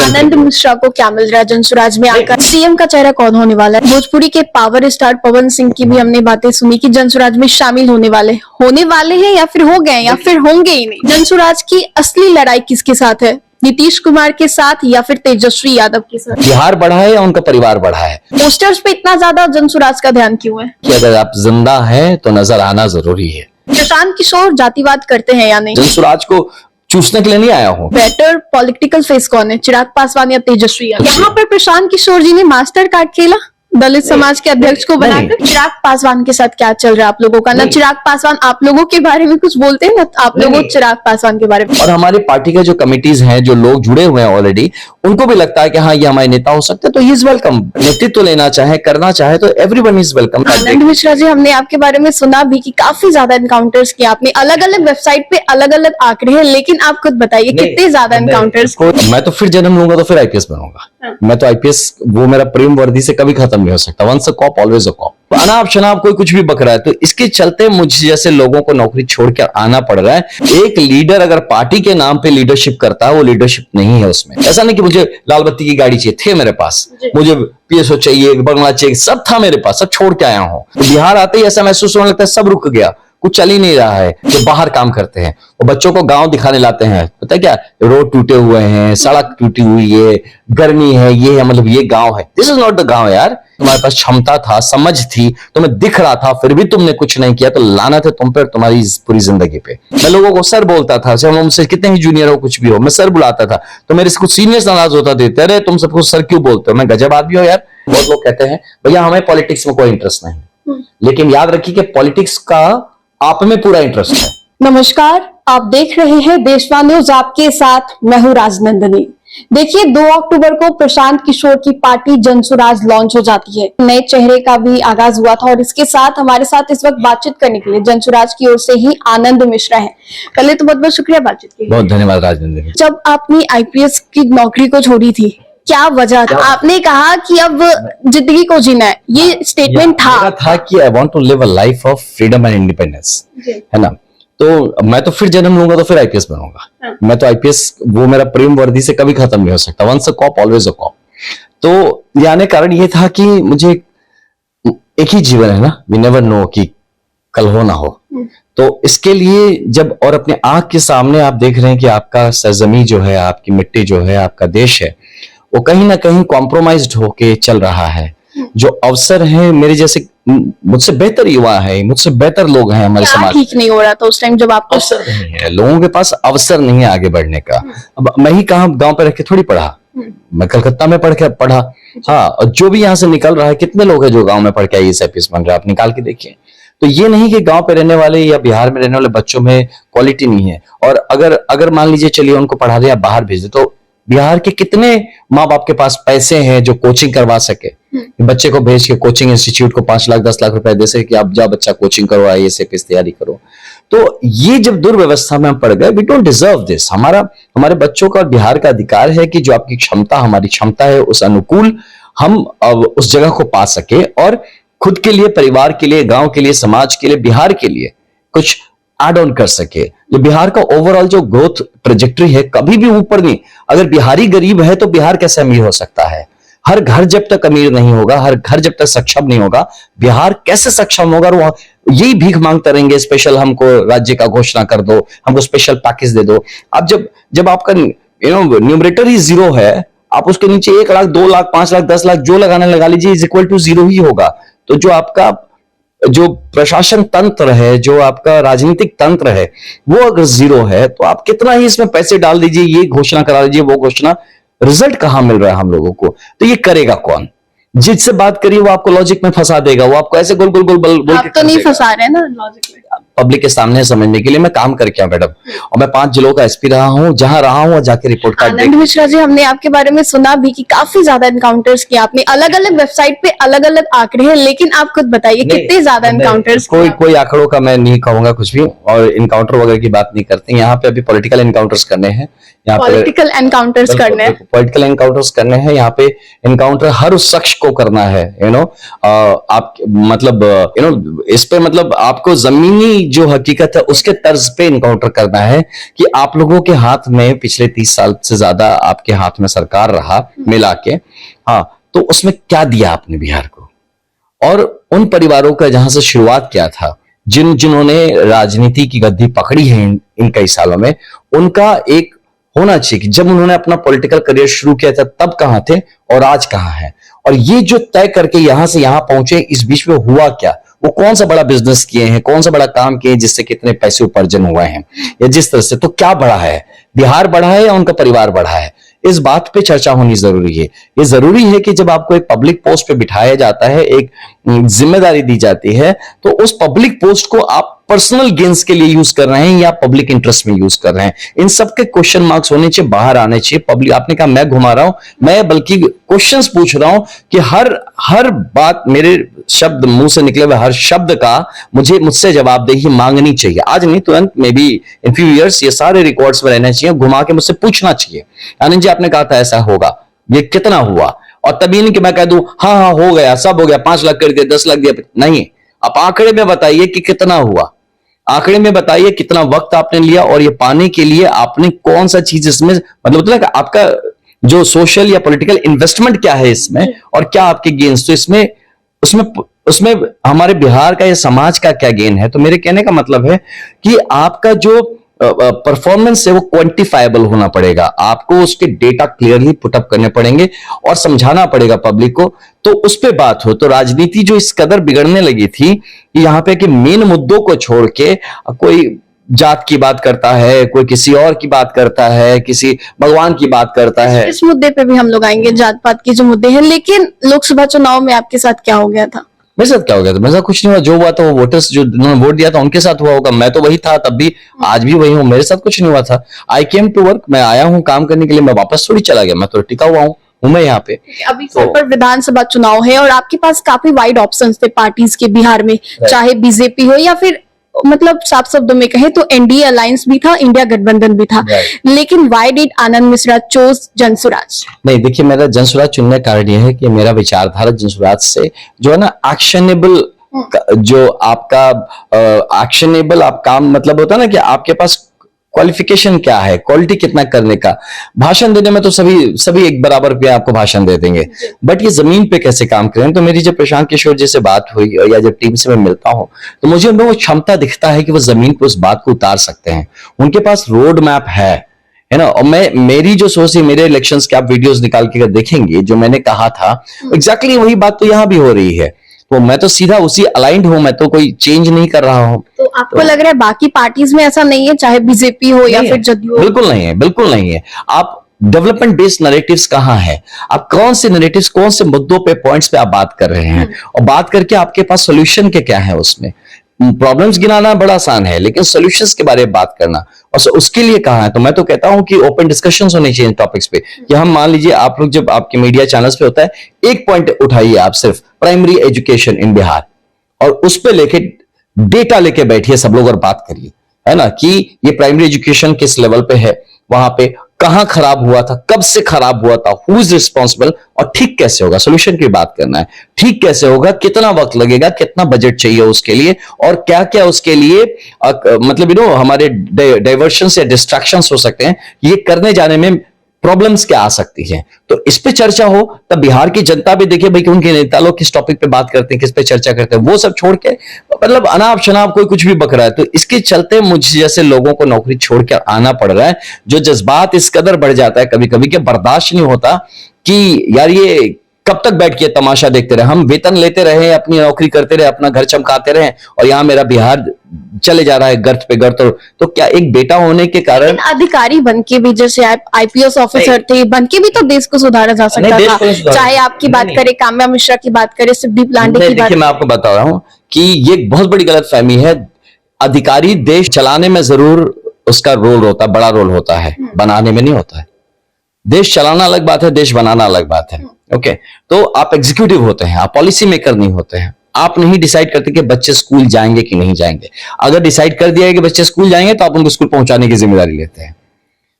आनंद मिश्रा को क्या मिल रहा है जनसुराज में आकर? सीएम का चेहरा कौन होने वाला है? भोजपुरी के पावर स्टार पवन सिंह की भी हमने बातें सुनी कि जनसुराज में शामिल होने वाले हैं या फिर हो गए या फिर होंगे ही नहीं। जनसुराज की असली लड़ाई किसके साथ है? नीतीश कुमार के साथ या फिर तेजस्वी यादव के साथ? बिहार बढ़ा है या उनका परिवार बढ़ा है? पोस्टर्स पे इतना ज्यादा जनसुराज का ध्यान क्यों है? कि अगर आप जिंदा हैं तो नजर आना जरूरी है। प्रशांत किशोर जातिवाद करते हैं या नहीं? जनसुराज को चूसने के लिए नहीं आया हूँ। बेटर पॉलिटिकल फेस कौन है, चिराग पासवान या तेजस्वी यादव? यहाँ पर प्रशांत किशोर जी ने मास्टर कार्ड खेला दलित समाज के अध्यक्ष को बनाकर। चिराग पासवान के साथ क्या चल रहा है आप लोगों का? ना चिराग पासवान आप लोगों के बारे में कुछ बोलते हैं, ना आप लोगों चिराग पासवान के बारे में। और हमारी पार्टी के जो कमिटीज हैं, जो लोग जुड़े हुए हैं ऑलरेडी, उनको भी लगता है कि हाँ ये हमारे नेता हो सकते हैं, तो ही इज वेलकम। नेतृत्व लेना चाहे, करना चाहे तो एवरीवन इज वेलकम। आनंद मिश्रा जी, हमने आपके बारे में सुना भी कि काफी ज्यादा एनकाउंटर्स किए आपने। अलग अलग वेबसाइट पे अलग अलग आंकड़े हैं, लेकिन आप खुद बताइए कितने ज्यादा एनकाउंटर्स? मैं तो फिर जन्म लूंगा तो फिर आईपीएस बनूंगा। मैं तो आईपीएस, वो मेरा प्रेम वर्दी से कभी खत्म नहीं हो सकता। Once a cop always a cop. अनाप शनाप कोई कुछ भी बक रहा है, तो इसके चलते मुझ जैसे लोगों को नौकरी छोड़ के आना पड़ रहा है। एक लीडर अगर पार्टी के नाम पे लीडरशिप करता है, वो लीडरशिप नहीं है उसमें। ऐसा नहीं कि मुझे लाल बत्ती की गाड़ी चाहिए, थे मेरे पास, मुझे पीएसओ चाहिए, बंगला चाहिए, सब था मेरे पास, सब छोड़ के आया हूं। तो बिहार आते ही ऐसा महसूस होने लगता है सब रुक गया, कुछ चल ही नहीं रहा है। जो बाहर काम करते हैं वो बच्चों को गांव दिखाने लाते हैं, पता है क्या, रोड टूटे हुए हैं, सड़क टूटी हुई है, गर्मी है, ये है, मतलब ये गांव है। दिस इज नॉट द गांव यार। तुम्हारे पास क्षमता था, समझ थी, तुम्हें दिख रहा था, फिर भी तुमने कुछ नहीं किया, तो लानत है तुम पे और तुम्हारी पूरी जिंदगी पे। मैं लोगों को सर बोलता था, चाहे मुझसे कितने ही जूनियर हो, कुछ भी हो, मैं सर बुलाता था, तो मेरे से कुछ सीनियर्स नाराज होता देते, अरे तुम सबको सर क्यों बोलते हो? मैं गजब आदमी हो यार। बहुत लोग कहते हैं भैया हमें पॉलिटिक्स में कोई इंटरेस्ट नहीं, लेकिन याद रखिए कि पॉलिटिक्स का आप में पूरा इंटरेस्ट है। नमस्कार, आप देख रहे हैं देशवा न्यूज, आपके साथ मैं हूं राजनंदनी। देखिए, 2 अक्टूबर को प्रशांत किशोर की पार्टी जनसुराज लॉन्च हो जाती है। नए चेहरे का भी आगाज हुआ था और इसके साथ हमारे साथ इस वक्त बातचीत करने के लिए जनसुराज की ओर से ही आनंद मिश्रा है। पहले तो बहुत बहुत शुक्रिया बातचीत के लिए। बहुत धन्यवाद राजनंदनी। जब आपने आईपीएस की नौकरी को छोड़ी थी, क्या वजह था? आपने कहा कि अब जिंदगी को जीना है, ये स्टेटमेंट था कि I want to live a life of freedom and independence, है ना। तो मैं तो फिर जन्म लूंगा तो फिर आईपीएस बनूंगा। मैं तो आईपीएस, वो मेरा प्रेम वर्दी से कभी खत्म नहीं हो सकता। Once a cop always a cop. तो यानी कारण ये था कि मुझे एक ही जीवन है ना, वी नेवर नो कि कल हो ना हो। तो इसके लिए जब, और अपने आंख के सामने आप देख रहे हैं कि आपका सरजमी जो है, आपकी मिट्टी जो है, आपका देश है, वो कहीं ना कहीं कॉम्प्रोमाइज्ड होके चल रहा है। जो अवसर है, मेरे जैसे मुझसे बेहतर युवा है, मुझसे बेहतर लोग हैं हमारे समाज। ठीक नहीं हो रहा था उस टाइम जब आपको अवसर नहीं है, लोगों के पास अवसर नहीं है आगे बढ़ने का। अब मैं ही कहाँ गांव पे रह के थोड़ी पढ़ा, मैं कलकत्ता में पढ़ा। हाँ, और जो भी यहाँ से निकल रहा है, कितने लोग हैं जो गांव में पढ़ के आईएएस आईपीएस बन रहे हैं, आप निकाल के देखिए। तो ये नहीं कि गांव पे रहने वाले या बिहार में रहने वाले बच्चों में क्वालिटी नहीं है। और अगर मान लीजिए चलिए उनको पढ़ा दे या बाहर भेज दे, तो बिहार के कितने माँ बाप के पास पैसे हैं जो कोचिंग करवा सके, बच्चे को भेज के कोचिंग इंस्टीट्यूट को 5 लाख 10 लाख रुपए दे सके कि आप जाओ बच्चा कोचिंग करो, आईएएस आईपीएस तैयारी करो। तो ये जब दुर्व्यवस्था में हम पड़ गए, वी डोंट डिजर्व दिस। हमारे बच्चों का और बिहार का अधिकार है कि जो आपकी क्षमता, हमारी क्षमता है, उस अनुकूल हम उस जगह को पा सके और खुद के लिए, परिवार के लिए, गांव के लिए, समाज के लिए, बिहार के लिए कुछ एड ऑन कर सके। जो बिहार का ओवरऑल जो ग्रोथ ट्रेजेक्टरी है, कभी भी ऊपर नहीं। अगर बिहारी गरीब है तो बिहार कैसे अमीर हो सकता है? हर घर जब तक अमीर नहीं होगा, हर घर जब तक सक्षम नहीं होगा, बिहार कैसे सक्षम होगा? वो यही भीख मांगते रहेंगे, स्पेशल हमको राज्य का घोषणा कर दो, हमको स्पेशल पैकेज दे दो। अब जब आपका न्यूमरेटर ही 0 है, आप उसके नीचे 1 लाख 2 लाख 5 लाख 10 लाख जो लगाने लगा लीजिए, इज इक्वल टू 0 ही होगा। तो जो आपका जो प्रशासन तंत्र है, जो आपका राजनीतिक तंत्र है, वो अगर 0 है, तो आप कितना ही इसमें पैसे डाल दीजिए, ये घोषणा करा लीजिए, वो घोषणा, रिजल्ट कहां मिल रहा है हम लोगों को? तो ये करेगा कौन? जिससे बात करिए वो आपको लॉजिक में फंसा देगा, वो आपको ऐसे गोल गोल गोल बोल आप तो नहीं फंसा रहे ना लॉजिक में। पब्लिक के सामने समझने के लिए मैं काम करके आया मैडम, और मैं 5 जिलों का एसपी रहा हूं, जहां रहा हूं जाके रिपोर्ट कार्ड। आनंद मिश्रा जी, हमने आपके बारे में सुना भी कि काफी ज्यादा एनकाउंटर्स किए आपने। अलग अलग वेबसाइट पे अलग अलग आंकड़े हैं, लेकिन आप खुद बताइए कितने ज्यादा एनकाउंटर्स? कोई आंकड़ों का मैं नहीं कहूंगा कुछ भी, और इनकाउंटर वगैरह की बात नहीं करते। यहाँ पे अभी पॉलिटिकल एनकाउंटर्स करने हैं, पॉलिटिकल एनकाउंटर्स करने हैं, पॉलिटिकल एनकाउंटर्स करने हैं। यहाँ पे एनकाउंटर हर उस शख्स को करना है, आप मतलब इस पे मतलब आपको जमीनी जो हकीकत है उसके तर्ज पे इनकाउंटर करना है कि आप लोगों के हाथ में पिछले 30 साल से ज्यादा आपके हाथ में सरकार रहा मिला के, हाँ, तो उसमें क्या दिया आपने बिहार को, और उन परिवारों का जहां से शुरुआत किया था, जिन्होंने राजनीति की गद्दी पकड़ी है इन कई सालों में, उनका एक होना चाहिए कि जब उन्होंने अपना पॉलिटिकल करियर शुरू किया था तब कहां थे और आज कहां है, और ये जो तय करके यहां से यहां पहुंचे, इस बीच में हुआ क्या, वो कौन सा बड़ा बिजनेस किए हैं, कौन सा बड़ा काम किए हैं जिससे कितने पैसे उपार्जन हुए हैं, या जिस तरह से, तो क्या बढ़ा है, बिहार बढ़ा है या उनका परिवार बढ़ा है, इस बात पे चर्चा होनी जरूरी है। ये जरूरी है कि जब आपको एक पब्लिक पोस्ट पे बिठाया जाता है, एक जिम्मेदारी दी जाती है, तो उस पब्लिक पोस्ट को आप पर्सनल गेन्स के लिए यूज कर रहे हैं या पब्लिक इंटरेस्ट में यूज कर रहे हैं, इन सब के क्वेश्चन मार्क्स होने चाहिए, बाहर आने चाहिए। पब्लिक, आपने कहा मैं घुमा रहा हूं, मैं बल्कि क्वेश्चंस पूछ रहा हूं कि हर बात, मेरे शब्द मुंह से निकले हुए हर शब्द का मुझसे जवाबदेही मांगनी चाहिए, आज नहीं तुरंत, may be in few years ये सारे रिकॉर्ड्स में रहने चाहिए, घुमा के मुझसे पूछना चाहिए, आनंद जी आपने कहा था ऐसा होगा, ये कितना हुआ, और तभी नहीं कि मैं कह दूं हाँ हाँ हो गया, सब हो गया, 5 लाख कर दिया, 10 लाख दिया, नहीं, आप आंकड़े में बताइए कि कितना हुआ, आंकड़े में बताइए कितना वक्त आपने लिया, और ये पाने के लिए आपने कौन सा चीज इसमें, मतलब आपका जो सोशल या पॉलिटिकल इन्वेस्टमेंट क्या है इसमें, और क्या आपके गेन्स, तो उसमें हमारे बिहार का या समाज का क्या गेन है। तो मेरे कहने का मतलब है कि आपका जो परफॉर्मेंस है वो क्वांटिफाइबल होना पड़ेगा, आपको उसके डेटा क्लियरली पुटअप करने पड़ेंगे और समझाना पड़ेगा पब्लिक को, तो उस पे बात हो। तो राजनीति जो इस कदर बिगड़ने लगी थी कि यहाँ पे कि मेन मुद्दों को छोड़ के कोई जात की बात करता है, कोई किसी और की बात करता है, किसी भगवान की बात करता है। इस मुद्दे पे भी हम लोग आएंगे, जात पात के जो मुद्दे हैं, लेकिन लोकसभा चुनाव में आपके साथ क्या हो गया था? मेरे साथ क्या हो गया था? मेरे साथ कुछ नहीं हुआ, जो हुआ था वो वोटर्स जो उन्होंने वोट दिया था उनके साथ हुआ होगा, मैं तो वही था तब भी, आज भी वही हूँ, मेरे साथ कुछ नहीं हुआ था। आई केम टू वर्क, मैं आया हूँ काम करने के लिए, मैं वापस थोड़ी चला गया, मैं तो टिका हुआ हूँ मैं यहाँ पे। अभी सर पर विधानसभा चुनाव है और आपके पास काफी वाइड ऑप्शंस थे पार्टीज के बिहार में, चाहे बीजेपी हो या फिर मतलब साफ शब्दों में कहे तो एनडीए अलायंस भी था, इंडिया गठबंधन भी था, लेकिन why did Anand Mishra chose Jan Suraaj? नहीं, देखिए मेरा जनसुराज चुनने का कारण यह है कि मेरा विचारधारा जनसुराज से जो है ना एक्शनेबल, जो आपका एक्शनेबल आप काम, मतलब होता है ना कि आपके पास क्वालिफिकेशन क्या है, क्वालिटी कितना करने का। भाषण देने में तो सभी एक बराबर पे आपको भाषण दे देंगे, बट ये जमीन पे कैसे काम करें। तो मेरी जब प्रशांत किशोर जी से बात हुई या जब टीम से मैं मिलता हूं तो मुझे उनमें वो क्षमता दिखता है कि वो जमीन पे उस बात को उतार सकते हैं, उनके पास रोड मैप है ना। और मेरी जो सोच है, मेरे इलेक्शंस के आप वीडियोस निकाल के देखेंगे, जो मैंने कहा था एग्जैक्टली वही बात तो यहां भी हो रही है, तो मैं तो सीधा उसी अलाइंड हूं, मैं तो कोई चेंज नहीं कर रहा हूं। तो आपको लग रहा है बाकी पार्टीज में ऐसा नहीं है, चाहे बीजेपी हो या फिर जदयू हो? बिल्कुल नहीं है, बिल्कुल नहीं है। आप डेवलपमेंट बेस्ड नैरेटिव्स कहां है, आप कौन से नैरेटिव्स, कौन से मुद्दों पे, पॉइंट्स पे आप बात कर रहे हैं, और बात करके आपके पास सोल्यूशन के क्या है। उसमें प्रॉब्लम्स गिनाना बड़ा आसान है, लेकिन सॉल्यूशंस के बारे में बात करना और उसके लिए कहां है। तो मैं तो कहता हूं कि ओपन डिस्कशंस होने चाहिए इन टॉपिक्स पे, कि हम मान लीजिए आप लोग जब आपके मीडिया चैनल्स पे होता है, एक पॉइंट उठाइए आप, सिर्फ प्राइमरी एजुकेशन इन बिहार, और उस पे लेके डेटा लेके बैठिए सब लोग और बात करिए, है ना, कि ये प्राइमरी एजुकेशन किस लेवल पे है, वहां पे कहां खराब हुआ था, कब से खराब हुआ था, हु इज रिस्पॉन्सिबल, और ठीक कैसे होगा। सोल्यूशन की बात करना है, ठीक कैसे होगा, कितना वक्त लगेगा, कितना बजट चाहिए उसके लिए, और क्या क्या उसके लिए मतलब हमारे डाइवर्शंस या डिस्ट्रैक्शंस हो सकते हैं, ये करने जाने में प्रॉब्लम्स क्या आ सकती हैं। तो इस पे चर्चा हो, तब बिहार की जनता भी देखे भाई कि उनके नेता लोग किस टॉपिक पे बात करते हैं, किस पे चर्चा करते हैं, वो सब छोड़ के मतलब अनाप शनाप कोई कुछ भी बक रहा है। तो इसके चलते मुझे जैसे लोगों को नौकरी छोड़ के आना पड़ रहा है, जो जज्बात इस कदर बढ़ जाता है कभी कभी कि बर्दाश्त नहीं होता कि यार ये कब तक बैठ के तमाशा देखते रहे, हम वेतन लेते रहे, अपनी नौकरी करते रहे, अपना घर चमकाते रहे, और यहाँ मेरा बिहार चले जा रहा है गर्त पे गर्त। तो क्या एक बेटा होने के कारण अधिकारी बन के भी, जैसे आप आईपीएस ऑफिसर थे, बन के भी तो देश को सुधारा जा सकता था। चाहे आपकी बात करें, काम्या मिश्रा की बात करें, सिद्दीप लांडे की बात, मैं आपको बता रहा हूं कि ये बहुत बड़ी गलतफहमी है। अधिकारी देश चलाने में जरूर उसका रोल होता है, बड़ा रोल होता है, बनाने में नहीं होता है। देश चलाना अलग बात है, देश बनाना अलग बात है। ओके, तो आप एग्जीक्यूटिव होते हैं, आप पॉलिसी मेकर नहीं होते हैं। आप नहीं डिसाइड करते कि बच्चे स्कूल जाएंगे कि नहीं जाएंगे। अगर डिसाइड कर दिया है कि बच्चे स्कूल जाएंगे तो आप उनको स्कूल पहुंचाने की जिम्मेदारी लेते हैं,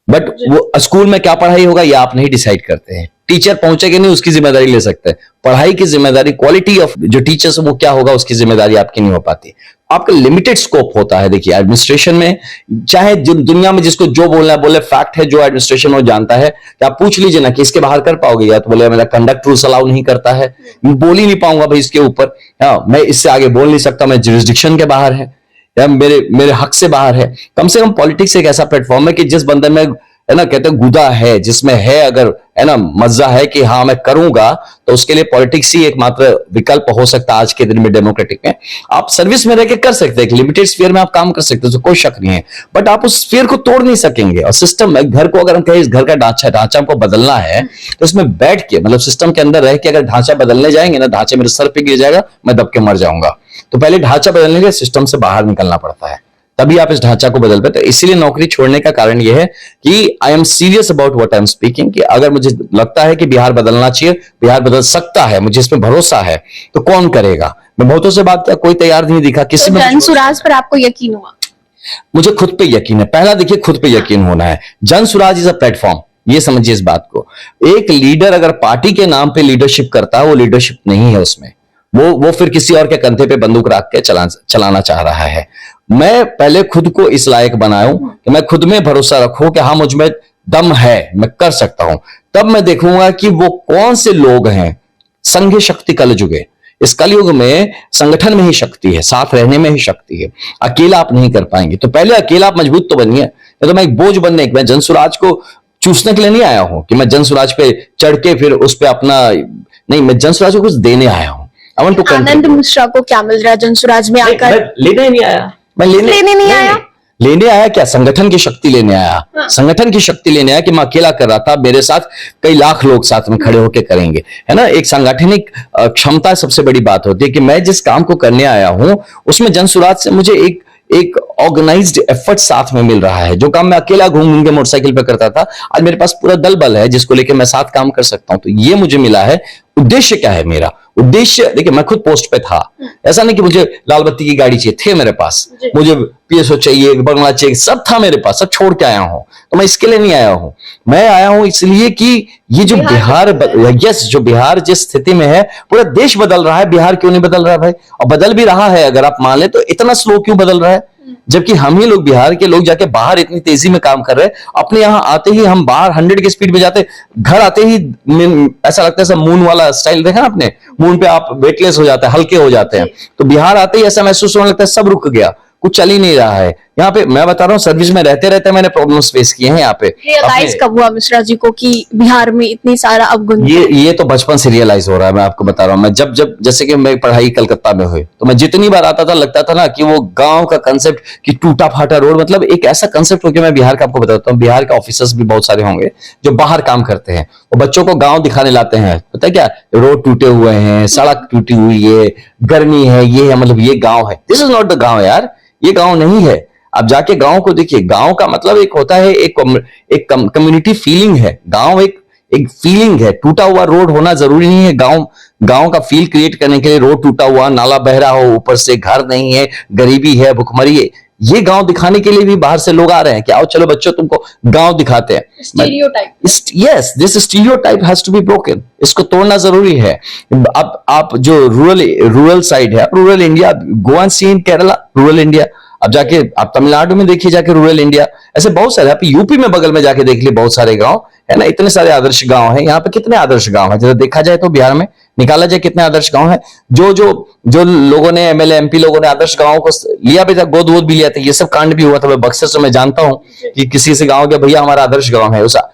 बट वो स्कूल में क्या पढ़ाई होगा ये आप नहीं डिसाइड करते हैं। टीचर पहुंचे कि नहीं उसकी जिम्मेदारी ले सकते हैं, पढ़ाई की जिम्मेदारी, क्वालिटी ऑफ जो टीचर्स वो क्या होगा उसकी जिम्मेदारी आपकी नहीं हो पाती। आपका लिमिटेड स्कोप होता है। देखिए एडमिनिस्ट्रेशन में, चाहे दुनिया में जिसको जो बोलना है बोले, फैक्ट है जो एडमिनिस्ट्रेशन में जानता है कि आप पूछ लीजिए ना कि इसके बाहर कर पाओगे, या तो बोले मेरा कंडक्ट रूल्स अलाउ नहीं करता है, मैं बोल ही नहीं पाऊंगा भाई इसके ऊपर, हाँ मैं इससे आगे बोल नहीं सकता, मैं जुरिस्डिक्शन के बाहर है या मेरे मेरे हक से बाहर है। कम से कम पॉलिटिक्स एक ऐसा प्लेटफॉर्म है कि जिस बंदे में है ना कहते हैं गुदा है, जिसमें है अगर है ना मजा है कि हाँ मैं करूंगा, तो उसके लिए पॉलिटिक्स ही एकमात्र विकल्प हो सकता है आज के दिन में डेमोक्रेटिक में। आप सर्विस में रह के कर सकते हैं, एक लिमिटेड स्फीयर में आप काम कर सकते हो, तो कोई शक नहीं है, बट आप उस स्फीयर को तोड़ नहीं सकेंगे। और सिस्टम, घर को अगर हम कहें इस घर का ढांचा हमको बदलना है, तो इसमें बैठ के मतलब सिस्टम के अंदर रह के अगर ढांचा बदलने जाएंगे ना, ढांचे मेरे सर पे गिर जाएगा, मैं दब के मर जाऊंगा। तो पहले ढांचा बदलने के लिए सिस्टम से बाहर निकलना पड़ता है, तभी आप इस ढांचा को बदल पाए। तो इसीलिए नौकरी छोड़ने का कारण यह है कि I am serious about what I am speaking, कि अगर मुझे लगता है कि बिहार बदलना चाहिए, बिहार बदल सकता है, मुझे इसमें भरोसा है, तो कौन करेगा। मैं बहुतों से बात किया, कोई तैयार नहीं दिखा, किसी में जनसुराज पर आपको यकीन हुआ? मुझे खुद पे यकीन है। पहला देखिए खुद पे यकीन होना है। जनसुराज इज अ प्लेटफॉर्म, ये समझिए इस बात को। एक लीडर अगर पार्टी के नाम पे लीडरशिप करता है, वो लीडरशिप नहीं है उसमें, वो फिर किसी और के कंधे पे बंदूक रख के चलाना चाह रहा है। मैं पहले खुद को इस लायक बनाऊं कि मैं खुद में भरोसा रखूं कि हाँ मुझ में दम है, मैं कर सकता हूं, तब मैं देखूंगा कि वो कौन से लोग हैं। संघ शक्ति कल जुगे, इस कलयुग में संगठन में ही शक्ति है, साथ रहने में ही शक्ति है, अकेला आप नहीं कर पाएंगे। तो पहले अकेला आप मजबूत तो बनिए, तो मैं एक बोझ बनने, मैं जनसुराज को चूसने के लिए नहीं आया हूं कि मैं जनसुराज पे चढ़ के फिर उस पे अपना, नहीं, मैं जनसुराज को कुछ देने आया हूं। आनंद मिश्रा को क्या मिल रहा है जनसुराज में आकर? लेने ही नहीं आया, मैं लेने नहीं आया। लेने आया क्या? संगठन की शक्ति लेने आया। हाँ। संगठन की शक्ति लेने आया कि मैं अकेला कर रहा था, मेरे साथ कई लाख लोग साथ में खड़े होकर करेंगे, है ना। एक सांगठनिक क्षमता सबसे बड़ी बात होती है कि मैं जिस काम को करने आया हूं उसमें जनसुराज से मुझे एक ऑर्गेनाइज्ड एफर्ट साथ में मिल रहा है। जो काम मैं अकेला घूम के मोटरसाइकिल पे करता था, आज मेरे पास पूरा दल बल है जिसको लेके मैं साथ काम कर सकता हूं। तो ये मुझे मिला है। उद्देश्य क्या है मेरा? उद्देश्य देखिए, मैं खुद पोस्ट पे था, ऐसा नहीं कि मुझे लाल बत्ती की गाड़ी चाहिए, थे मेरे पास, मुझे पीएसओ चाहिए, बंगला चाहिए, सब था मेरे पास, सब छोड़ के आया हूं। तो मैं इसके लिए नहीं आया हूं, मैं आया हूं इसलिए कि ये जो जो बिहार जिस स्थिति में है, पूरा देश बदल रहा है, बिहार क्यों नहीं बदल रहा है भाई? और बदल भी रहा है, अगर आप मान ले तो इतना स्लो क्यों बदल रहा है? जबकि हम ही लोग, बिहार के लोग जाके बाहर इतनी तेजी में काम कर रहे हैं। अपने यहाँ आते ही हम बाहर 100 की स्पीड में जाते, घर आते ही ऐसा लगता है सब मून वाला स्टाइल देखा ना आपने, मून पे आप वेटलेस हो जाते हैं, हल्के हो जाते हैं। तो बिहार आते ही ऐसा महसूस होने लगता है सब रुक गया, कुछ चल ही नहीं रहा है। यहाँ पे मैं बता रहा हूँ, सर्विस में रहते रहते मैंने प्रॉब्लम्स फेस किए हैं यहाँ पे। रियलाइज कब हुआ मिश्रा जी को कि बिहार में इतनी सारा अवगुण? ये तो बचपन से रियलाइज हो रहा है, मैं आपको बता रहा हूँ। मैं जब जैसे कि मैं पढ़ाई कलकत्ता में हुई, तो मैं जितनी बार आता था लगता था ना कि वो गांव का कंसेप्ट कि टूटा फाटा रोड, मतलब एक ऐसा कंसेप्ट हो गया। मैं बिहार का आपको बताता हूँ, बिहार के ऑफिसर्स भी बहुत सारे होंगे जो बाहर काम करते हैं, वो बच्चों को गाँव दिखाने लाते हैं। पता है क्या? रोड टूटे हुए हैं, सड़क टूटी हुई है, गर्मी है, ये है, मतलब ये गाँव है। दिस इज नॉट द गाँव यार, ये गाँव नहीं है। आप जाके गांव को देखिए। गांव का मतलब एक होता है, एक कम्युनिटी फीलिंग है। गांव एक फीलिंग है। टूटा हुआ रोड होना जरूरी नहीं है। गांव का फील क्रिएट करने के लिए रोड टूटा हुआ, नाला बह रहा हो, ऊपर से घर नहीं है, गरीबी है, भुखमरी है, ये गांव दिखाने के लिए भी बाहर से लोग आ रहे हैं कि आओ चलो बच्चों तुमको गांव दिखाते हैं। Yes, this stereotype has to be broken. इसको तोड़ना जरूरी है। अब आप जो रूरल साइड है, rural India, go and see in Kerala rural India. अब जाके आप तमिलनाडु में देखिए जाके रूरल इंडिया, ऐसे बहुत सारे। आप यूपी में बगल में जाके देख लिए, बहुत सारे गांव है ना, इतने सारे आदर्श गांव हैं। यहाँ पे कितने आदर्श गांव हैं? जरा देखा जाए तो बिहार में निकाला जाए कितने आदर्श गांव हैं। जो लोगों ने, एमएलए एमपी लोगों ने आदर्श गांवों को लिया भी था, गोद वोद भी लिया था, ये सब कांड भी हुआ था। मैं बक्सर से मैं जानता हूं कि किसी से गाँव गया, भैया हमारा आदर्श गाँव है। उसा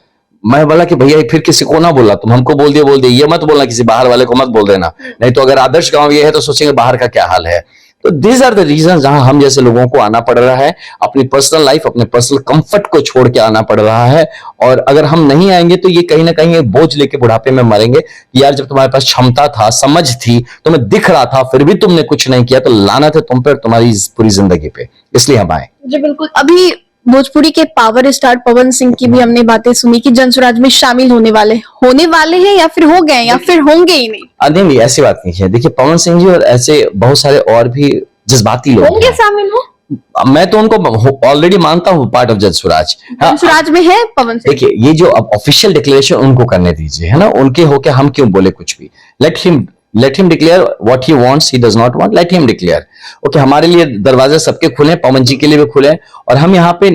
मैं बोला कि भैया फिर किसी को ना बोला, तुम हमको बोल दिए, ये मत बोलना, किसी बाहर वाले को मत बोल देना, नहीं तो अगर आदर्श गांव ये है तो सोचेंगे बाहर का क्या हाल है। तो दीज आर द रीजन जहां हम जैसे लोगों को आना पड़ रहा है। अपनी पर्सनल लाइफ, अपने पर्सनल कंफर्ट को छोड़ के आना पड़ रहा है। और अगर हम नहीं आएंगे तो ये कहीं ना कहीं एक बोझ लेके बुढ़ापे में मरेंगे। यार जब तुम्हारे पास क्षमता था, समझ थी, तुम्हें दिख रहा था, फिर भी तुमने कुछ नहीं किया, तो लानत है तुम पर, तुम्हारी पूरी जिंदगी पे। इसलिए हम आए। जी बिल्कुल। अभी भोजपुरी के पावर स्टार पवन सिंह की भी हमने बातें सुनी कि जनसुराज में शामिल होने वाले हैं, या फिर हो गए, या फिर होंगे ही नहीं? नहीं, ऐसी बात नहीं है। देखिए पवन सिंह जी और ऐसे बहुत सारे और भी जज्बाती लोग होंगे शामिल हो। मैं तो उनको ऑलरेडी मानता हूँ पार्ट ऑफ जनसुराज। जनसुराज में है पवन सिंह। देखिए ये जो अब ऑफिशियल डिक्लेरेशन उनको करने दीजिए, है ना, उनके होके हम क्यों बोले कुछ भी। Let let him declare what he wants, he does not want, let him declare. Okay, हमारे लिए दरवाजे सबके खुले, पवन जी के लिए भी खुले, और हम यहाँ पे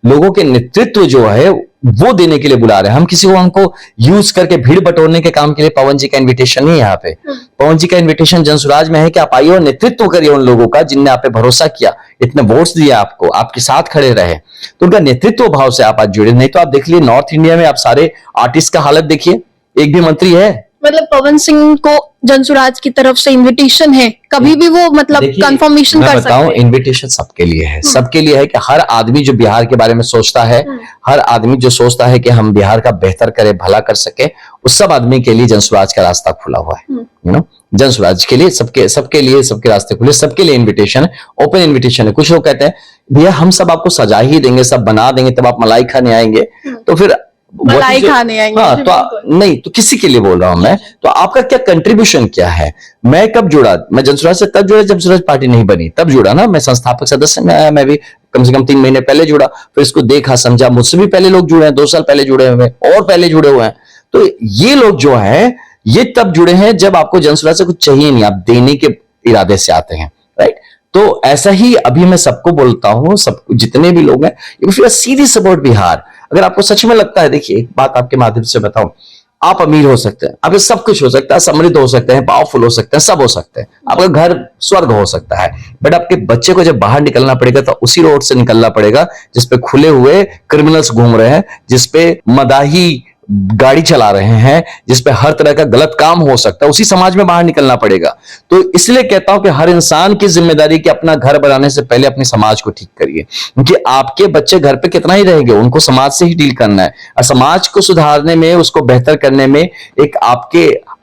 लोगों के नेतृत्व जो है वो देने के लिए बुला रहे हैं। हम किसी को हमको यूज करके भीड़ बटोरने के काम के लिए पवन जी का इन्विटेशन नहीं है यहाँ पे। पवन जी का इन्विटेशन जनसुराज में है कि आप आइए और नेतृत्व करिए उन लोगों का जिनने आप पे भरोसा किया, इतने वोट्स दिए आपको, आपके साथ खड़े रहे, तो उनका नेतृत्व भाव से आप आज जुड़े। नहीं तो आप देख लीजिए नॉर्थ इंडिया में आप सारे आर्टिस्ट का हालत देखिए, एक भी मंत्री है। मतलब पवन सिंह को जनसुराज की तरफ से इनविटेशन है, कभी भी वो मतलब कंफर्मेशन कर सकते हैं। इनविटेशन सबके लिए है, सबके लिए है कि हर आदमी जो बिहार के बारे में सोचता है, हर आदमी जो सोचता है कि हम बिहार का बेहतर करें, भला कर सके, उस सब आदमी के लिए जनसुराज का रास्ता खुला हुआ है। यू नो, जनसुराज के लिए सबके लिए सबके रास्ते खुले, सबके लिए इन्विटेशन है, ओपन इन्विटेशन है। कुछ लोग कहते हैं भैया हम सब आपको सजा ही देंगे, सब बना देंगे, तब आप मलाई खाने आएंगे, तो फिर मलाई खाने आएंगे। हाँ, तो नहीं, तो किसी के लिए बोल रहा हूं मैं, तो आपका क्या कंट्रीब्यूशन क्या है? मैं कब जुड़ा? मैं जनसुराज से तब जुड़ा जब स्वराज पार्टी नहीं बनी, तब जुड़ा ना। मैं संस्थापक सदस्य में आया, मैं भी कम से कम 3 महीने पहले जुड़ा, फिर इसको देखा समझा। मुझसे भी पहले लोग जुड़े हैं, 2 साल पहले जुड़े हुए हैं और पहले जुड़े हुए हैं। तो ये लोग जो है ये तब जुड़े हैं जब आपको जनसुराज से कुछ चाहिए नहीं, आप देने के इरादे से आते हैं, राइट? तो ऐसा ही अभी मैं सबको बोलता हूं, सब जितने भी लोग हैं, if you are serious about Bihar, अगर आपको सच में लगता है, देखिए एक बात आपके माध्यम से बताऊं, आप अमीर हो सकते हैं, आपके सब कुछ हो सकता है, समृद्ध हो सकते हैं, पावरफुल हो सकते हैं, सब हो सकते हैं, आपका घर स्वर्ग हो सकता है, बट आपके बच्चे को जब बाहर निकलना पड़ेगा तो उसी रोड से निकलना पड़ेगा जिसपे खुले हुए क्रिमिनल्स घूम रहे हैं, जिसपे मदाही गाड़ी चला रहे हैं, जिसपे हर तरह का गलत काम हो सकता है, उसी समाज में बाहर निकलना पड़ेगा। तो इसलिए कहता हूं कि हर इंसान की जिम्मेदारी कि अपना घर बनाने से पहले अपने समाज को ठीक करिए, क्योंकि आपके बच्चे घर पे कितना ही रहेंगे, उनको समाज से ही डील करना है, और समाज को सुधारने में, उसको बेहतर करने में, एक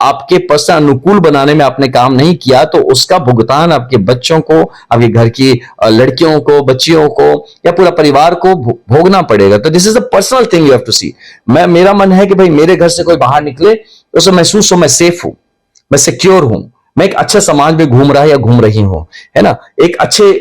आपके पर्सनल अनुकूल बनाने में आपने काम नहीं किया, तो उसका भुगतान आपके बच्चों को, आपके घर की लड़कियों को, बच्चियों को, या पूरा परिवार को भोगना पड़ेगा। तो this is a personal thing you have to see. मेरा मन है कि भाई मेरे घर से कोई बाहर निकले तो उसे महसूस हो मैं सेफ हूं, मैं सिक्योर हूं, मैं एक अच्छे समाज में घूम रहा या घूम रही हूं, है ना, एक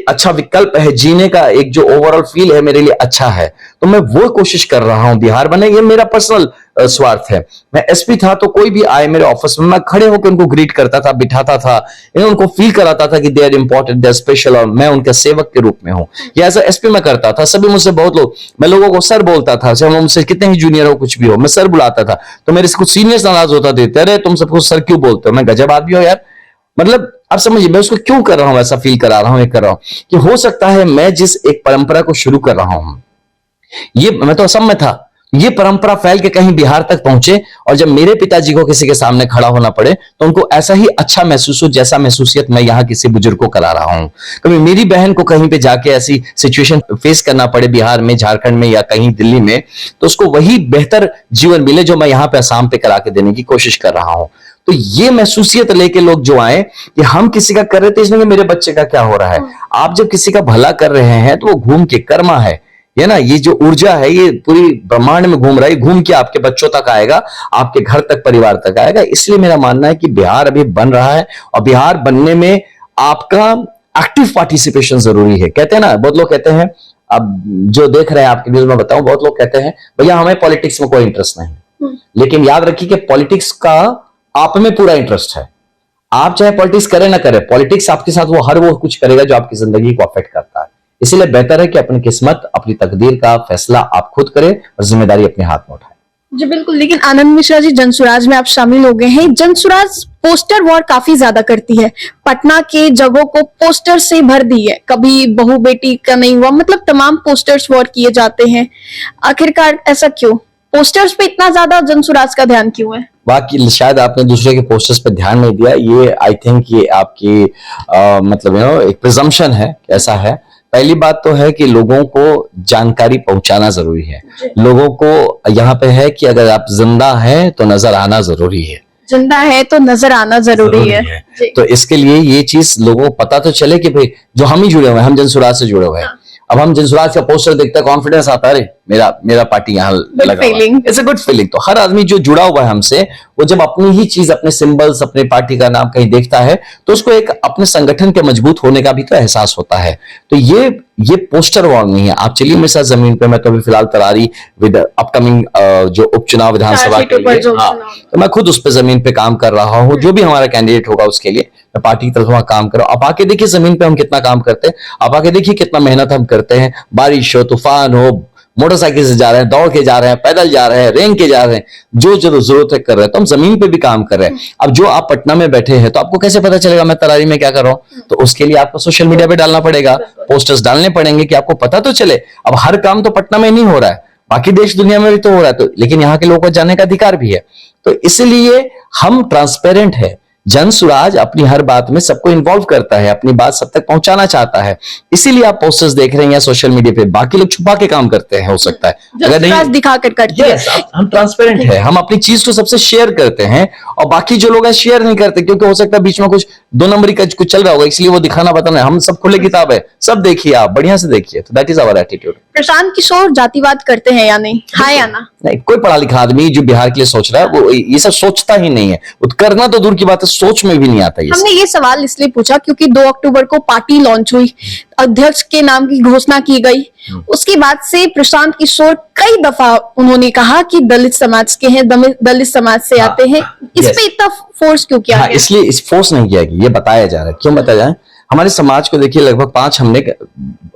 अच्छा विकल्प है जीने का, एक जो ओवरऑल फील है मेरे लिए अच्छा है, तो मैं वो कोशिश कर रहा हूं बिहार बने। ये मेरा पर्सनल स्वार्थ है। मैं एसपी था तो कोई भी आए मेरे ऑफिस में, मैं खड़े होकर उनको ग्रीट करता था, बिठाता था, उनको फील कराता था कि they are important, they are special, और मैं उनके सेवक के रूप में हूं। ये ऐसा एसपी में करता था। सभी मुझसे बहुत लोग, मैं लोगों को सर बोलता था, चाहे मुझसे कितने ही जूनियर हो, कुछ भी हो, मैं सर बुलाता था, तो मेरे से कुछ सीनियर्स नाराज होता थे, अरे तुम सबको सर क्यों बोलते हो? मैं गजब आदमी हो यार, मतलब आप समझिए मैं उसको क्यों कर रहा हूं, ऐसा फील करा रहा हूं, ये कर रहा हूं कि हो सकता है मैं जिस एक परंपरा को शुरू कर रहा हूं, ये मैं तो असम में था, ये परंपरा फैल के कहीं बिहार तक पहुंचे, और जब मेरे पिताजी को किसी के सामने खड़ा होना पड़े तो उनको ऐसा ही अच्छा महसूस हो जैसा महसूसियत मैं यहाँ किसी बुजुर्ग को करा रहा हूं। कभी मेरी बहन को कहीं पे जाके ऐसी सिचुएशन फेस करना पड़े बिहार में, झारखंड में, या कहीं दिल्ली में, तो उसको वही बेहतर जीवन मिले जो मैं यहाँ पे असम पे करा के देने की कोशिश कर रहा हूं। तो ये महसूसियत लेके लोग जो आए कि हम किसी का कर रहे थे, इसमें कि मेरे बच्चे का क्या हो रहा है। आप जब किसी का भला कर रहे हैं तो वो घूम के कर्मा है ना, ये जो ऊर्जा है ये पूरी ब्रह्मांड में घूम रहा है, घूम के आपके बच्चों तक आएगा, आपके घर तक, परिवार तक आएगा। इसलिए मेरा मानना है कि बिहार अभी बन रहा है, और बिहार बनने में आपका एक्टिव पार्टिसिपेशन जरूरी है। कहते हैं ना, बहुत लोग कहते हैं, अब जो देख रहे हैं आपके न्यूज में बताऊं, बहुत लोग कहते हैं भैया हमें पॉलिटिक्स में कोई इंटरेस्ट नहीं, लेकिन याद रखिए कि पॉलिटिक्स का आप में पूरा इंटरेस्ट है। आप चाहे पॉलिटिक्स करें ना करें, पॉलिटिक्स आपके साथ वो कुछ करेगा जो आपकी जिंदगी को अफेक्ट करता है। इसलिए बेहतर है कि अपनी किस्मत, अपनी तकदीर का फैसला आप खुद करें और जिम्मेदारी अपने हाथ में उठाएं। जी बिल्कुल। लेकिन आनंद मिश्रा जी, जनसुराज में आप शामिल हो गए हैं, जनसुराज पोस्टर वॉर काफी ज्यादा करती है, पटना के जगहों को पोस्टर से भर दी है, कभी बहू बेटी का नहीं हुआ, मतलब तमाम पोस्टर्स वॉर किए जाते हैं। आखिरकार ऐसा क्यों? पोस्टर्स पे इतना ज्यादा जनसुराज का ध्यान क्यों है? बाकी शायद आपने दूसरे के पोस्टर्स पे ध्यान नहीं दिया, ये आई थिंक ये आपकी मतलब एक प्रिजम्पशन है, ऐसा है। पहली बात तो है कि लोगों को जानकारी पहुंचाना जरूरी है। लोगों को यहाँ पे है कि अगर आप जिंदा हैं तो नजर आना जरूरी है, जिंदा है तो नजर आना जरूरी है। तो इसके लिए ये चीज लोगों को पता तो चले कि भाई जो हम ही जुड़े हुए हैं, हम जनसुराज से जुड़े हुए हैं। अब हम जनसुराज का पोस्टर देखते हैं, कॉन्फिडेंस आता है, अरे मेरा पार्टी यहाँ लगा feeling. It's a good feeling. तो हर आदमी जो जुड़ा हुआ है हमसे, वो जब अपनी ही चीज, अपने सिंबल्स, अपने पार्टी का नाम कहीं देखता है तो उसको एक अपने संगठन के मजबूत होने का भी तो एहसास होता है। तो ये पोस्टर वॉर नहीं है। आप चलिए मेरे साथ जमीन पे, मैं तो अभी फिलहाल तरारी विद अपकमिंग जो उपचुनाव विधानसभा के लिए, हाँ, तो मैं खुद उस पर जमीन पे काम कर रहा हूँ। जो भी हमारा कैंडिडेट होगा उसके लिए मैं पार्टी की तरफ वहां काम कर रहा हूँ। आप आके देखिए जमीन पे हम कितना काम करते हैं, आप आके देखिए कितना मेहनत हम करते हैं। बारिश हो, तूफान हो, मोटरसाइकिल से जा रहे हैं, दौड़ के जा रहे हैं, पैदल जा रहे हैं, रेंग के जा रहे हैं, जो जरूरत है कर रहे हैं। तो हम जमीन पे भी काम कर रहे हैं। अब जो आप पटना में बैठे हैं तो आपको कैसे पता चलेगा मैं तरारी में क्या कर रहा हूं? तो उसके लिए आपको सोशल मीडिया पे डालना पड़ेगा, पोस्टर्स डालने पड़ेंगे कि आपको पता तो चले। अब हर काम तो पटना में नहीं हो रहा है, बाकी देश दुनिया में भी तो हो रहा है, तो लेकिन यहाँ के लोगों को जानने का अधिकार भी है। तो इसलिए हम ट्रांसपेरेंट है। जन सुराज अपनी हर बात में सबको इन्वॉल्व करता है, अपनी बात सब तक पहुंचाना चाहता है। इसीलिए आप पोस्टर्स देख रहे हैं या सोशल मीडिया पे। बाकी लोग छुपा के काम करते हैं, हो सकता है, अगर नहीं दिखा कर करते हैं। Yes, हम ट्रांसपेरेंट है, हम अपनी चीज को सबसे शेयर करते हैं, और बाकी जो लोग हैं शेयर नहीं करते, क्योंकि हो सकता है बीच में कुछ 2 नंबरी का कुछ चल रहा होगा, इसलिए वो दिखाना बताना है। हम सब खुले किताब है, सब देखिए, आप बढ़िया से देखिए। तो that is our attitude. Prashant Kishor जातिवाद करते हैं या नहीं? हाँ या ना? नहीं, कोई पढ़ा लिखा आदमी जो बिहार के लिए सोच रहा है वो ये सब सोचता ही नहीं है। वो करना तो दूर की बात है, सोच में भी नहीं आता ये सब। हमने ये सवाल इसलिए पूछा क्योंकि 2 अक्टूबर को पार्टी लॉन्च हुई, अध्यक्ष के नाम की घोषणा की गई। उसके बाद से प्रशांत किशोर कई दफा उन्होंने कहा कि दलित समाज के हैं, दलित समाज से आते हैं। इस पे इतना फोर्स क्यों किया गया? इसलिए इस फोर्स नहीं किया गया, ये बताया जा रहा है। क्यों बताया जा रहा है? हमारे समाज को देखिए लगभग 5 हमने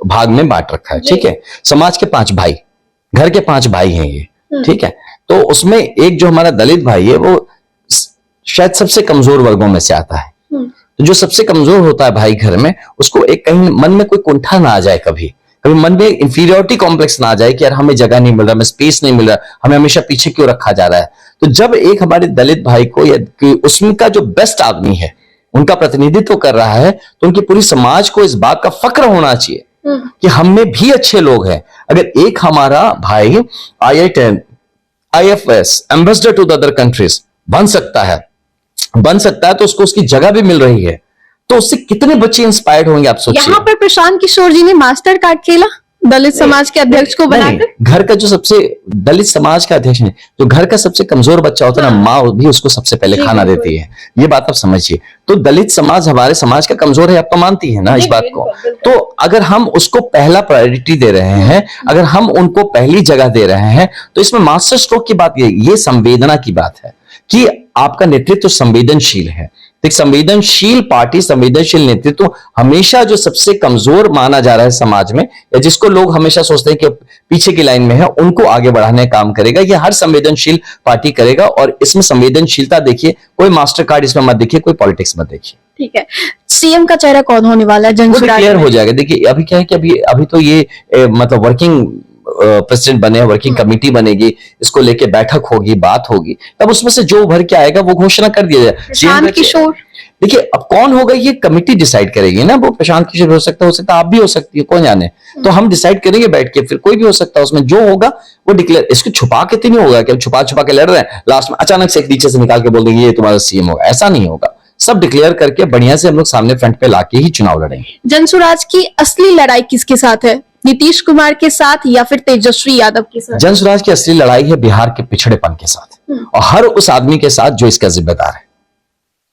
भाग में बांट रखा है, ठीक है। समाज के 5 भाई, घर के 5 भाई हैं ये, ठीक है। तो उसमें एक जो हमारा दलित भाई है वो शायद सबसे कमजोर वर्गों में से आता है। तो जो सबसे कमजोर होता है भाई घर में, उसको एक कहीं मन में कोई कुंठा ना आ जाए, कभी मन में इंफीरियोरिटी कॉम्प्लेक्स ना आ जाए कि यार हमें जगह नहीं मिल रहा, हमें स्पेस नहीं मिल रहा, हमें हमेशा पीछे क्यों रखा जा रहा है। तो जब एक हमारे दलित भाई को या उसका जो बेस्ट आदमी है उनका प्रतिनिधित्व कर रहा है, तो उनकी पूरी समाज को इस बात का फक्र होना चाहिए कि हम में भी अच्छे लोग हैं। अगर एक हमारा भाई IFS ambassador to the other countries बन सकता है तो उसको उसकी जगह भी मिल रही है, तो उससे कितने बच्चे इंस्पायर्ड होंगे, आप सोचिए। यहाँ पर प्रशांत किशोर जी ने मास्टर कार्ड खेला दलित समाज के अध्यक्ष को बनाकर। घर का जो सबसे दलित समाज का अध्यक्ष है, जो घर का सबसे कमजोर बच्चा होता है ना, माँ भी उसको सबसे पहले खाना देती है। ये बात आप समझिए। तो दलित समाज हमारे समाज का कमजोर है, आप तो मानती है ना इस बात को। तो अगर हम उसको पहला प्रायोरिटी दे रहे हैं, अगर हम उनको पहली जगह दे रहे हैं, तो इसमें मास्टर स्ट्रोक की बात ये संवेदना की बात है कि आपका नेतृत्व संवेदनशील है। एक संवेदनशील पार्टी, संवेदनशील नेतृत्व हमेशा जो सबसे कमजोर माना जा रहा है समाज में, या जिसको लोग हमेशा सोचते हैं कि पीछे की लाइन में है, उनको आगे बढ़ाने का काम करेगा। ये हर संवेदनशील पार्टी करेगा। और इसमें संवेदनशीलता देखिए, कोई मास्टर कार्ड इसमें मत देखिए, कोई पॉलिटिक्स मत देखिए। ठीक है, सीएम का चेहरा कौन होने वाला है? क्लियर हो जाएगा। देखिए अभी क्या है कि अभी तो ये मतलब वर्किंग प्रेसिडेंट बने, वर्किंग कमेटी बनेगी, इसको लेके बैठक होगी, बात होगी, तब उसमें से जो उभर के आएगा वो घोषणा कर दिया जाए। प्रशांत किशोर, देखिए अब कौन होगा ये कमेटी डिसाइड करेगी ना। वो प्रशांत किशोर हो सकता है, आप भी हो सकती है, कौन जाने। तो हम डिसाइड करेंगे बैठ के, फिर कोई भी हो सकता है उसमें, जो होगा वो डिक्लेयर। इसको छुपा के तो नहीं होगा कि छुपा के लड़ रहे हैं, लास्ट में अचानक से एक नीचे से निकाल के बोल देंगे ये तुम्हारा सीएम होगा, ऐसा नहीं होगा। सब डिक्लेयर करके बढ़िया से हम लोग सामने फ्रंट पे लाके ही चुनाव लड़ेंगे। जनसुराज की असली लड़ाई किसके साथ है? नीतीश कुमार के साथ या फिर तेजस्वी यादव के साथ? जनसुराज की असली लड़ाई है बिहार के पिछड़ेपन के साथ, और हर उस आदमी के साथ जो इसका जिम्मेदार है।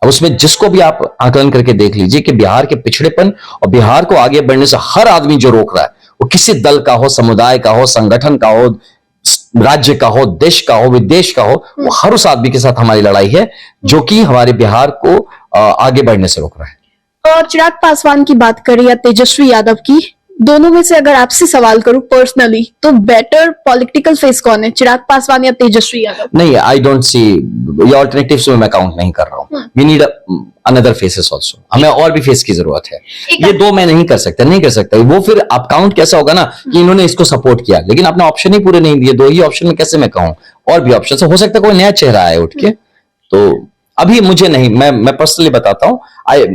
अब उसमें जिसको भी आप आकलन करके देख लीजिए कि बिहार के पिछड़ेपन और बिहार को आगे बढ़ने से हर आदमी जो रोक रहा है, वो किसी दल का हो, समुदाय का हो, संगठन का हो, राज्य का हो, देश का हो, विदेश का हो, वो हर उस आदमी के साथ हमारी लड़ाई है जो कि हमारे बिहार को आगे बढ़ने से रोक रहा है। और चिराग पासवान की बात करें या तेजस्वी यादव की, दोनों में से अगर आपसे सवाल करूं पर्सनली, तो बेटर पॉलिटिकल फेस कौन है, चिराग पासवान या तेजस्वी यादव? नहीं, आई डोंट सी ये ऑल्टरनेटिव्स में मैं काउंट नहीं कर रहा हूं। We need another faces also, हमें और भी फेस की जरूरत है। ये दो मैं नहीं कर सकता। वो फिर आप काउंट कैसा होगा ना कि इन्होंने इसको सपोर्ट किया, लेकिन आपने ऑप्शन ही पूरे नहीं दिए। 2 ही ऑप्शन में कैसे मैं कहूं, और भी ऑप्शन हो सकता है कोई नया चेहरा आए उठ के। तो अभी मुझे नहीं, मैं पर्सनली बताता हूँ,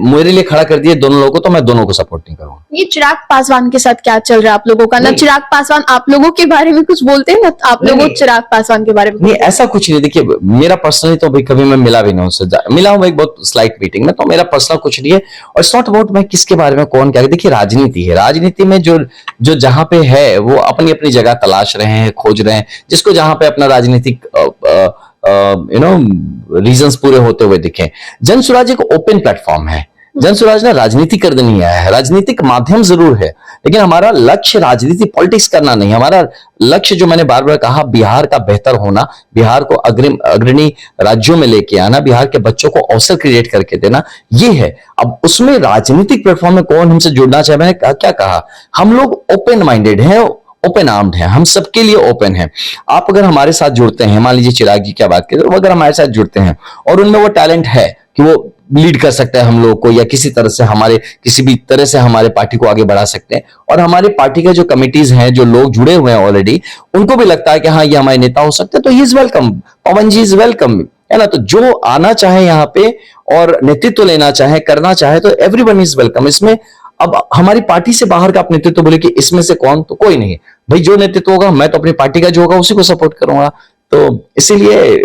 मेरे लिए खड़ा कर दिए दोनों लोगों को तो मैं दोनों को सपोर्ट नहीं करूंगा। ये चिराग पासवान के साथ क्या चल रहा है आप लोगों का? ना नहीं। चिराग पासवान आप लोगों के बारे में कुछ बोलते हैं, ना आप लोगों नहीं। चिराग पासवान के बारे में नहीं, ऐसा कुछ नहीं। देखिए, मेरा पर्सनली तो भाई कभी मैं मिला भी नहीं उनसे, मिला हूं एक बहुत स्लाइट मीटिंग में, तो मेरा पर्सनल कुछ नहीं है। और इट्स नॉट अबाउट मैं किसके बारे में कौन क्या। देखिए, राजनीति है, राजनीति में जो जो जहां पे है वो अपनी अपनी जगह तलाश रहे हैं, खोज रहे हैं, जिसको जहां पे अपना राजनीतिक रीजंस पूरे होते हुए दिखे। जनसुराज एक ओपन प्लेटफॉर्म है। जनसुराज ना राजनीति करने नहीं आया है, राजनीतिक माध्यम जरूर है, लेकिन हमारा लक्ष्य राजनीति पॉलिटिक्स करना नहीं। हमारा लक्ष्य, जो मैंने बार बार कहा, बिहार का बेहतर होना, बिहार को अग्रणी राज्यों में लेके आना, बिहार के बच्चों को अवसर क्रिएट करके देना, ये है। अब उसमें राजनीतिक प्लेटफॉर्म में कौन हमसे जुड़ना चाहे, मैंने क्या कहा, हम लोग ओपन माइंडेड हैं, ओपन आर्म्ड है, हम सबके लिए ओपन है। आप अगर हमारे साथ जुड़ते हैं, मान लीजिए चिराग जी क्या बात करें, तो अगर हमारे साथ जुड़ते हैं और उनमें वो टैलेंट है कि वो लीड कर सकता है हम लोग को, या किसी तरह से हमारे किसी भी तरह से हमारे पार्टी को आगे बढ़ा सकते हैं, और हमारे पार्टी के जो कमिटीज हैं, जो लोग जुड़े हुए हैं ऑलरेडी, उनको भी लगता है कि हाँ ये हमारे नेता हो सकते हैं, तो he is welcome, Pavan ji is welcome, है ना। तो जो आना चाहे यहाँ पे और नेतृत्व लेना चाहे, करना चाहे, तो एवरीवन इज वेलकम। इसमें अब हमारी पार्टी से बाहर का आप नेतृत्व बोले कि इसमें से कौन, तो कोई नहीं भाई। जो नेतृत्व होगा, मैं तो अपनी पार्टी का जो होगा उसी को सपोर्ट करूंगा। तो इसीलिए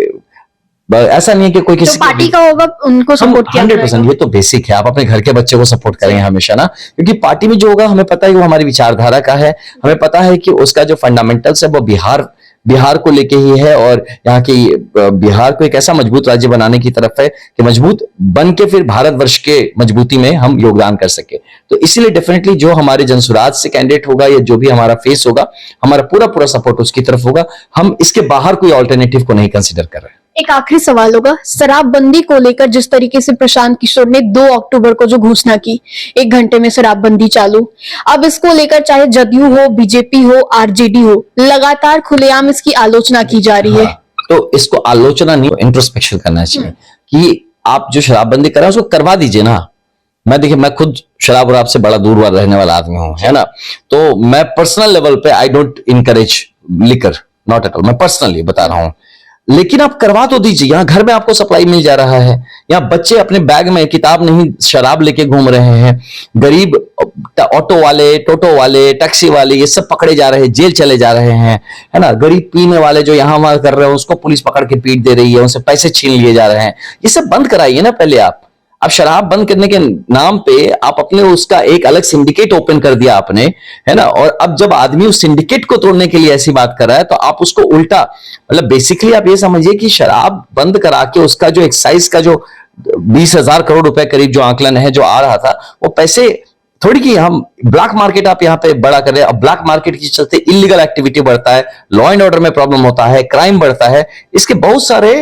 ऐसा नहीं है कि कोई किसी पार्टी का होगा उनको सपोर्ट किया 100%, ये तो बेसिक है। आप अपने घर के बच्चे को सपोर्ट करेंगे हमेशा ना, क्योंकि पार्टी में जो होगा हमें पता है कि वो हमारी विचारधारा का है, हमें पता है कि उसका जो फंडामेंटल्स है वो बिहार को लेके ही है, और यहाँ की बिहार को एक ऐसा मजबूत राज्य बनाने की तरफ है कि मजबूत बन के फिर भारतवर्ष के मजबूती में हम योगदान कर सके। तो इसीलिए डेफिनेटली जो हमारे जनसुराज से कैंडिडेट होगा, या जो भी हमारा फेस होगा, हमारा पूरा सपोर्ट उसकी तरफ होगा। हम इसके बाहर कोई ऑल्टरनेटिव को नहीं कंसिडर कर रहे हैं। एक आखिरी सवाल होगा, शराबबंदी को लेकर जिस तरीके से प्रशांत किशोर ने 2 अक्टूबर को जो घोषणा की, 1 घंटे में शराबबंदी चालू, अब इसको लेकर चाहे जदयू हो, बीजेपी हो, आरजेडी हो, लगातार खुलेआम इसकी आलोचना की जा रही है। हाँ, तो इसको आलोचना नहीं, इंट्रोस्पेक्शन करना चाहिए कि आप जो शराबबंदी कर रहे हैं उसको करवा दीजिए ना। देखिए, मैं खुद शराब और आपसे बड़ा दूर रहने वाला आदमी हूं, है ना। तो मैं पर्सनल लेवल पे I don't encourage liquor, not at all, मैं पर्सनली बता रहा हूं। लेकिन आप करवा तो दीजिए, यहाँ घर में आपको सप्लाई मिल जा रहा है, यहाँ बच्चे अपने बैग में किताब नहीं शराब लेके घूम रहे हैं, गरीब ऑटो वाले, टोटो वाले, टैक्सी वाले, ये सब पकड़े जा रहे हैं, जेल चले जा रहे हैं, है ना। गरीब पीने वाले जो यहाँ वहां कर रहे हैं, उसको पुलिस पकड़ के पीट दे रही है, उनसे पैसे छीन लिए जा रहे हैं। ये सब बंद कराइए ना पहले आप। अब शराब बंद करने के नाम पे आप अपने उसका एक अलग सिंडिकेट ओपन कर दिया आपने, है ना। और अब जब आदमी उस सिंडिकेट को तोड़ने के लिए ऐसी बात कर रहा है, तो आप उसको उल्टा, मतलब बेसिकली आप ये समझिए कि शराब बंद करा के उसका जो एक्साइज का जो 20,000 करोड़ रुपए करीब जो आंकलन है जो आ रहा था, वो पैसे थोड़ी कि हम ब्लैक मार्केट आप यहाँ पे बड़ा कर रहे हैं। अब ब्लैक मार्केट के चलते इलीगल एक्टिविटी बढ़ता है, लॉ एंड ऑर्डर में प्रॉब्लम होता है, क्राइम बढ़ता है, इसके बहुत सारे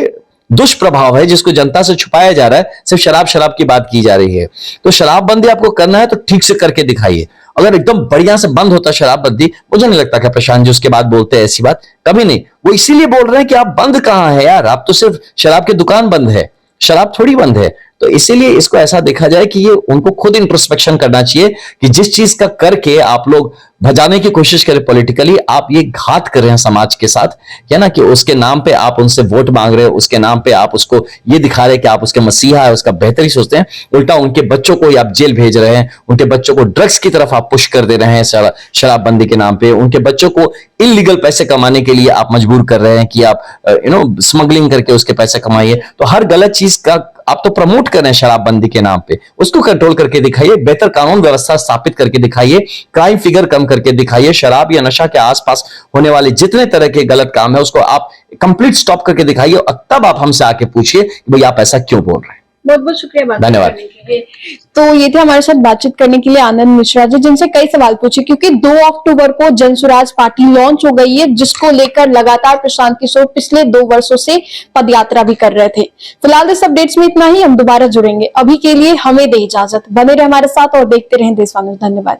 दुष्प्रभाव है जिसको जनता से छुपाया जा रहा है। सिर्फ शराब की बात की जा रही है। तो शराबबंदी आपको करना है तो ठीक से करके दिखाइए। अगर एकदम बढ़िया से बंद होता शराबबंदी, मुझे नहीं लगता कि प्रशांत जी उसके बाद बोलते हैं ऐसी बात, कभी नहीं। वो इसीलिए बोल रहे हैं कि आप बंद कहां है यार, आप तो सिर्फ शराब की दुकान बंद है, शराब थोड़ी बंद है। तो इसीलिए इसको ऐसा देखा जाए कि ये उनको खुद इंट्रोस्पेक्शन करना चाहिए कि जिस चीज का करके आप लोग भजाने की कोशिश करें पॉलिटिकली, आप ये घात कर रहे हैं समाज के साथ, है ना। कि उसके नाम पे आप उनसे वोट मांग रहे हो, उसके नाम पे आप उसको ये दिखा रहे हैं कि आप उसके मसीहा है, उसका बेहतरी सोचते हैं, उल्टा उनके बच्चों को आप जेल भेज रहे हैं, उनके बच्चों को ड्रग्स की तरफ आप पुश कर दे रहे हैं शराबबंदी के नाम पे, उनके बच्चों को इलीगल पैसे कमाने के लिए आप मजबूर कर रहे हैं कि आप स्मगलिंग करके उसके पैसे कमाइए। तो हर गलत चीज का आप तो प्रमोट कर रहे हैं शराबबंदी के नाम पे, उसको कंट्रोल करके दिखाइए, बेहतर कानून व्यवस्था स्थापित करके दिखाइए, क्राइम फिगर कम करके दिखाइए, शराब या नशा के आसपास होने वाले जितने तरह के गलत काम है उसको आप कंप्लीट स्टॉप करके दिखाइए, और तब आप हमसे आके पूछिए कि भाई आप ऐसा क्यों बोल रहे हैं। बहुत बहुत शुक्रिया, धन्यवाद। तो ये थे हमारे साथ बातचीत करने के लिए आनंद मिश्रा जी, जिनसे कई सवाल पूछे, क्योंकि 2 अक्टूबर को जनसुराज पार्टी लॉन्च हो गई है, जिसको लेकर लगातार प्रशांत किशोर पिछले 2 वर्षों से पदयात्रा भी कर रहे थे। फिलहाल इस अपडेट्स में इतना ही, हम दोबारा जुड़ेंगे। अभी के लिए हमें दे इजाजत, बने रहे हमारे साथ और देखते रहें देशवानी। धन्यवाद।